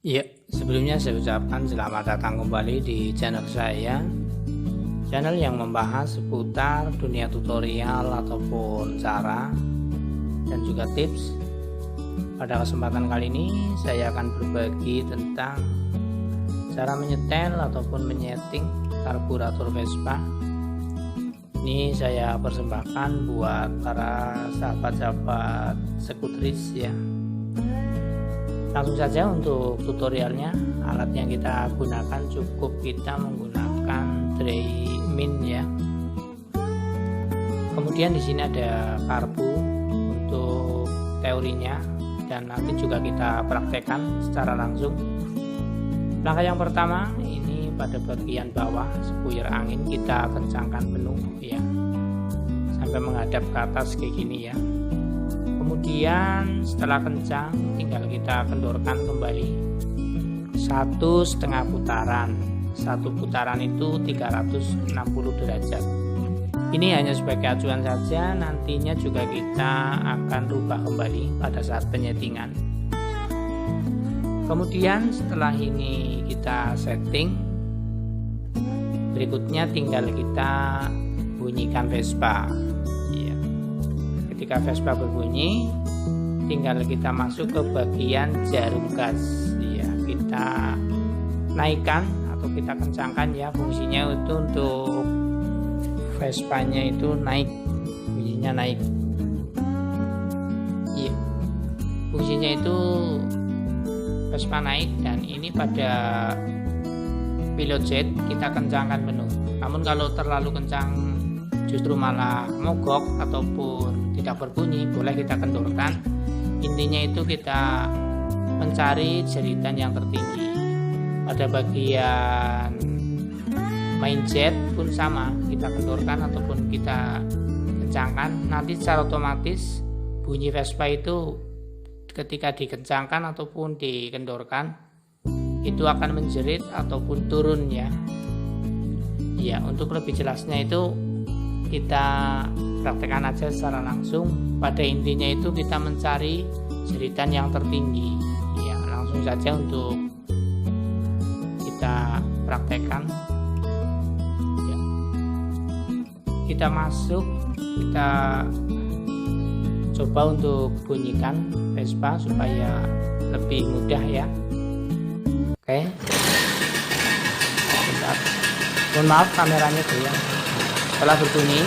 Ya, sebelumnya saya ucapkan selamat datang kembali di channel saya. Channel yang membahas seputar dunia tutorial ataupun cara dan juga tips. Pada kesempatan kali ini saya akan berbagi tentang cara menyetel ataupun menyeting karburator Vespa. Ini saya persembahkan buat para sahabat-sahabat skuteris ya. Langsung saja untuk tutorialnya. Alat yang kita gunakan cukup kita menggunakan Drymin ya. Kemudian di sini ada karbu untuk teorinya dan nanti juga kita praktekkan secara langsung. Langkah yang pertama ini pada bagian bawah spuyer angin kita kencangkan penuh ya sampai menghadap ke atas kayak gini ya. Kemudian setelah kencang tinggal kita kendorkan kembali 1,5 putaran. Satu putaran itu 360 derajat. Ini hanya sebagai acuan saja, nantinya juga kita akan rubah kembali pada saat penyetingan. Kemudian setelah ini kita setting, berikutnya tinggal kita bunyikan Vespa. Ketika Vespa berbunyi, tinggal kita masuk ke bagian jarum gas ya, kita naikkan atau kita kencangkan ya. Fungsinya itu untuk Vespanya itu naik, bunyinya naik ya. Fungsinya itu Vespa naik, dan ini pada pilot jet kita kencangkan penuh. Namun kalau terlalu kencang justru malah mogok ataupun tidak berbunyi, boleh kita kendorkan. Intinya itu kita mencari jeritan yang tertinggi. Pada bagian main jet pun sama, kita kendorkan ataupun kita kencangkan, nanti secara otomatis bunyi Vespa itu ketika dikencangkan ataupun dikendorkan itu akan menjerit ataupun turun ya. Ya, untuk lebih jelasnya itu kita praktekkan aja secara langsung. Pada intinya itu kita mencari jeritan yang tertinggi ya. Langsung saja untuk kita praktekkan ya. Kita masuk, kita coba untuk bunyikan Vespa supaya lebih mudah ya. Oke, bentar, mohon maaf kameranya goyang. Setelah berbunyi,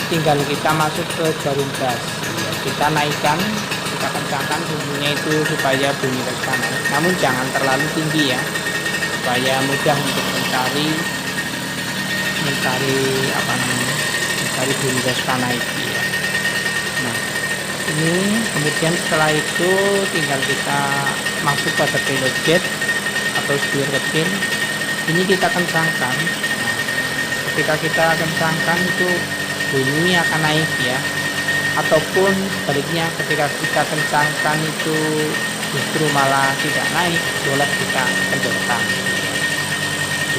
tinggal kita masuk ke jarum gas ya, kita naikkan, kita kencangkan bunyinya itu supaya bunyi Vespa naik, namun jangan terlalu tinggi ya, supaya mudah untuk mencari bunyi Vespa naik ya. Nah, ini kemudian setelah itu tinggal kita masuk pada pilot jet atau spuyer kecil, ini kita kencangkan. Ketika kita kencangkan itu bunyi akan naik ya, ataupun sebaliknya ketika kita kencangkan itu justru malah tidak naik, boleh kita kendorkan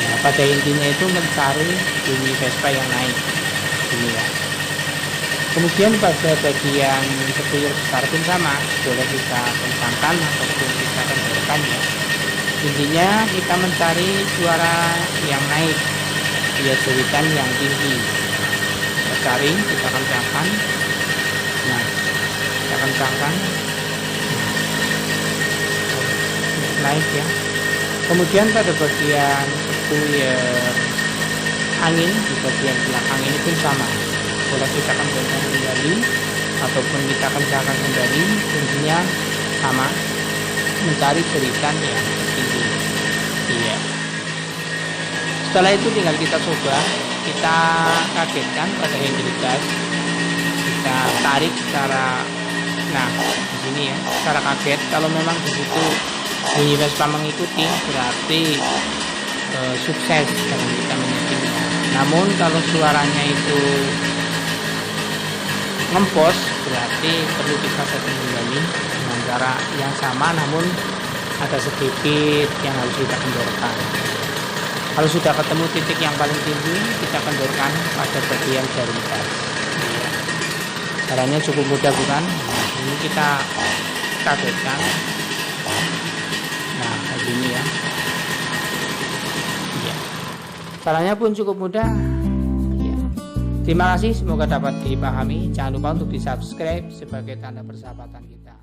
ya. Pada intinya itu mencari bunyi Vespa yang naik ini ya. Kemudian pada bagian spuyer besar pun sama, boleh kita kencangkan ataupun kita kendorkan ya. Intinya kita mencari suara yang naik ya, jeritan yang tinggi. Kita cari, kita kencangkan. Nah, kita kencangkan naik ya. Kemudian pada bagian spuyer angin di bagian belakang ini pun sama, boleh kita kendorkan kembali ataupun kita kencangkan kembali. Fungsinya sama, mencari jeritan yang tinggi iya. Setelah itu tinggal kita coba, kita kagetkan pada handle gas, kita tarik secara, nah di sini ya, secara kaget. Kalau memang di situ bunyi Vespa mengikuti, berarti sukses dalam kita menyetingnya. Namun kalau suaranya itu ngempos, berarti perlu kita setting kembali dengan cara yang sama, namun ada sedikit yang harus kita kendorkan. Kalau sudah ketemu titik yang paling tinggi, kita kendorkan pada bagian jarum gas ya. Caranya cukup mudah bukan? Nah, ini kita kagetkan. Nah, sini ya. Ya. Caranya pun cukup mudah. Ya. Terima kasih, semoga dapat dipahami. Jangan lupa untuk di-subscribe sebagai tanda persahabatan kita.